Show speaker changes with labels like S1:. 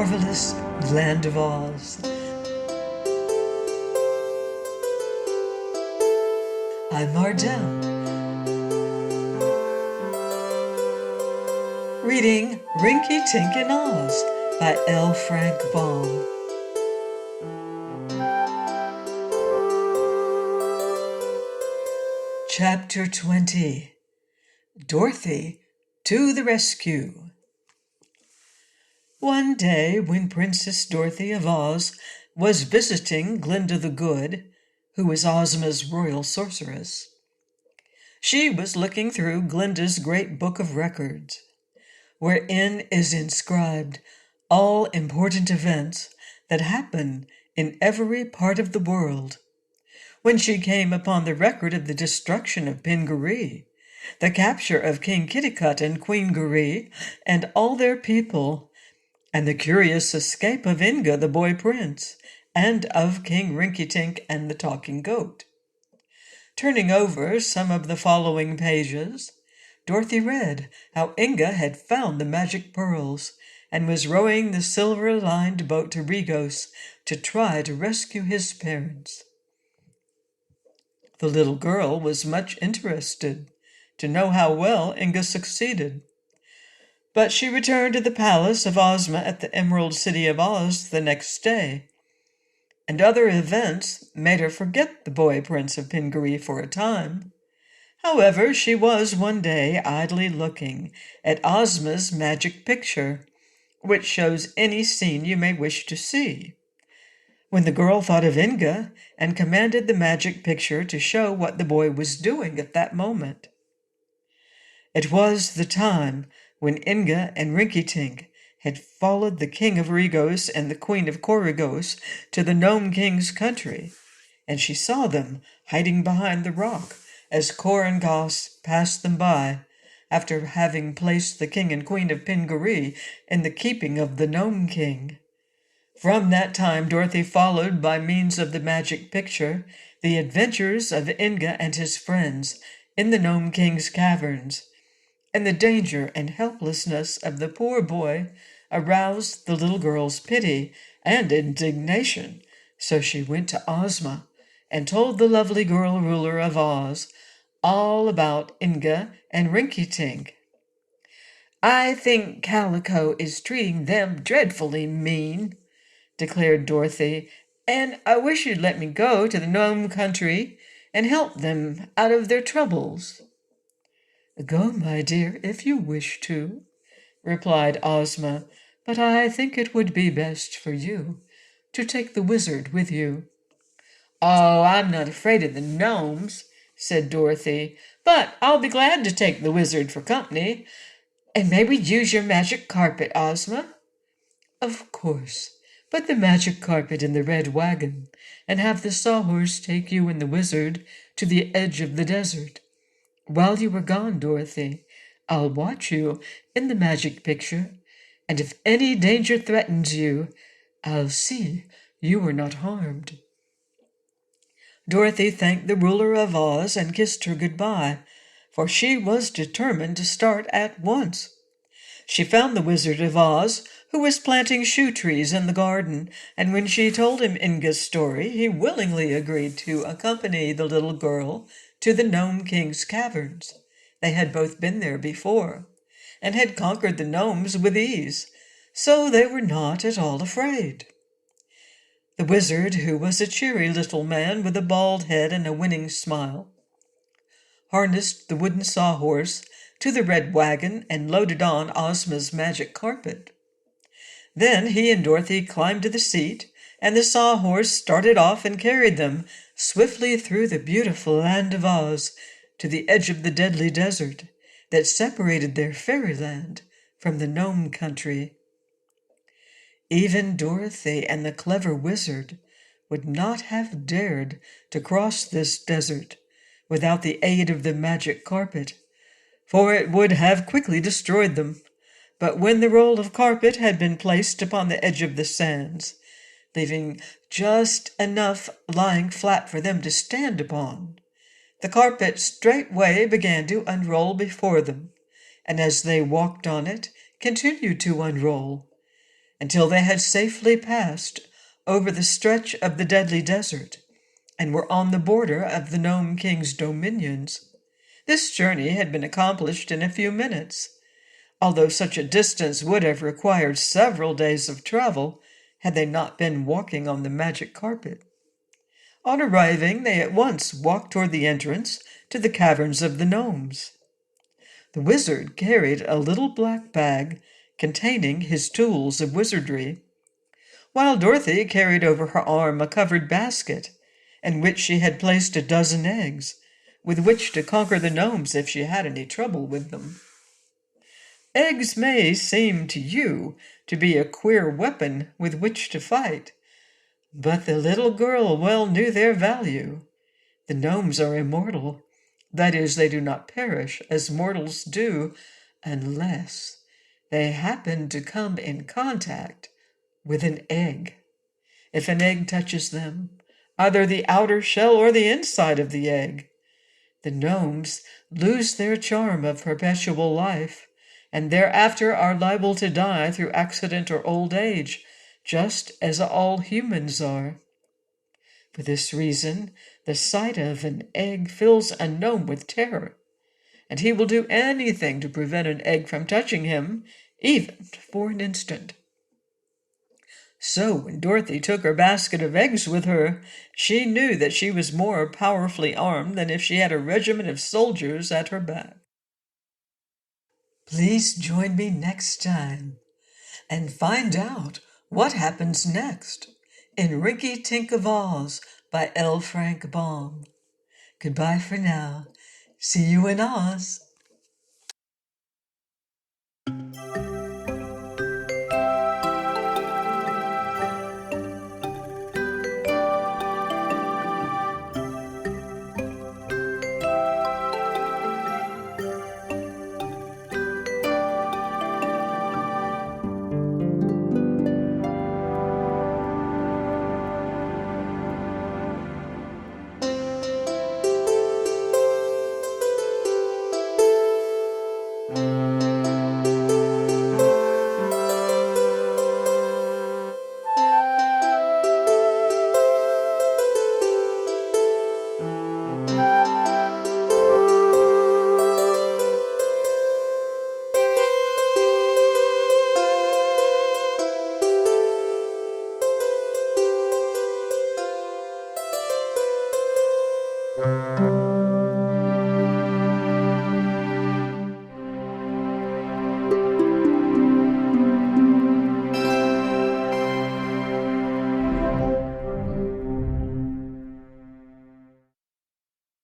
S1: marvelous land of Oz. I'm Ardell, reading Rinkitink in Oz by L. Frank Baum. Chapter 20. Dorothy to the Rescue. One day, when Princess Dorothy of Oz was visiting Glinda the Good, who was Ozma's royal sorceress, she was looking through Glinda's great book of records, wherein is inscribed all important events that happen in every part of the world, when she came upon the record of the destruction of Pingaree, the capture of King Kitticut and Queen Garee and all their people, and the curious escape of Inga the boy prince, and of King Rinkitink and the talking goat. Turning over some of the following pages, Dorothy read how Inga had found the magic pearls and was rowing the silver-lined boat to Regos to try to rescue his parents. The little girl was much interested to know how well Inga succeeded. But she returned to the palace of Ozma at the Emerald City of Oz the next day, and other events made her forget the boy prince of Pingaree for a time. However, she was one day idly looking at Ozma's magic picture, which shows any scene you may wish to see, when the girl thought of Inga and commanded the magic picture to show what the boy was doing at that moment. It was the time when Inga and Rinkitink had followed the king of Regos and the queen of Corregos to the Gnome King's country, and she saw them hiding behind the rock as Kor and Gos passed them by, after having placed the king and queen of Pingaree in the keeping of the Gnome King. From that time Dorothy followed, by means of the magic picture, the adventures of Inga and his friends in the Gnome King's caverns, and the danger and helplessness of the poor boy aroused the little girl's pity and indignation, so she went to Ozma and told the lovely girl ruler of Oz all about Inga and Rinkitink. "I think Calico is treating them dreadfully mean," declared Dorothy, "and I wish you'd let me go to the Gnome country and help them out of their troubles." "Go, my dear, if you wish to," replied Ozma, "but I think it would be best for you to take the wizard with you." "Oh, I'm not afraid of the gnomes," said Dorothy, "but I'll be glad to take the wizard for company. And may we use your magic carpet, Ozma?" "Of course. Put the magic carpet in the red wagon, and have the sawhorse take you and the wizard to the edge of the desert. While you are gone, Dorothy, I'll watch you in the magic picture, and if any danger threatens you, I'll see you are not harmed." Dorothy thanked the ruler of Oz and kissed her goodbye, for she was determined to start at once. She found the Wizard of Oz, who was planting shoe trees in the garden, and when she told him Inga's story, he willingly agreed to accompany the little girl to the Gnome King's caverns. They had both been there before, and had conquered the gnomes with ease, so they were not at all afraid. The wizard, who was a cheery little man with a bald head and a winning smile, harnessed the wooden sawhorse to the red wagon and loaded on Ozma's magic carpet. Then he and Dorothy climbed to the seat, and the sawhorse started off and carried them swiftly through the beautiful land of Oz to the edge of the deadly desert that separated their fairyland from the gnome country. Even Dorothy and the clever wizard would not have dared to cross this desert without the aid of the magic carpet, for it would have quickly destroyed them. But when the roll of carpet had been placed upon the edge of the sands, leaving just enough lying flat for them to stand upon, the carpet straightway began to unroll before them, and as they walked on it, continued to unroll. until they had safely passed over the stretch of the deadly desert and were on the border of the Gnome King's dominions. This journey had been accomplished in a few minutes, although such a distance would have required several days of travel had they not been walking on the magic carpet. On arriving, they at once walked toward the entrance to the caverns of the gnomes. The wizard carried a little black bag containing his tools of wizardry, while Dorothy carried over her arm a covered basket in which she had placed a dozen eggs, with which to conquer the gnomes if she had any trouble with them. Eggs may seem to you to be a queer weapon with which to fight, but the little girl well knew their value. The gnomes are immortal. That is, they do not perish as mortals do, unless they happen to come in contact with an egg. If an egg touches them, either the outer shell or the inside of the egg, the gnomes lose their charm of perpetual life, and thereafter are liable to die through accident or old age, just as all humans are. For this reason, the sight of an egg fills a gnome with terror, and he will do anything to prevent an egg from touching him, even for an instant. So when Dorothy took her basket of eggs with her, she knew that she was more powerfully armed than if she had a regiment of soldiers at her back. Please join me next time and find out what happens next in Rinkitink of Oz by L. Frank Baum. Goodbye for now. See you in Oz.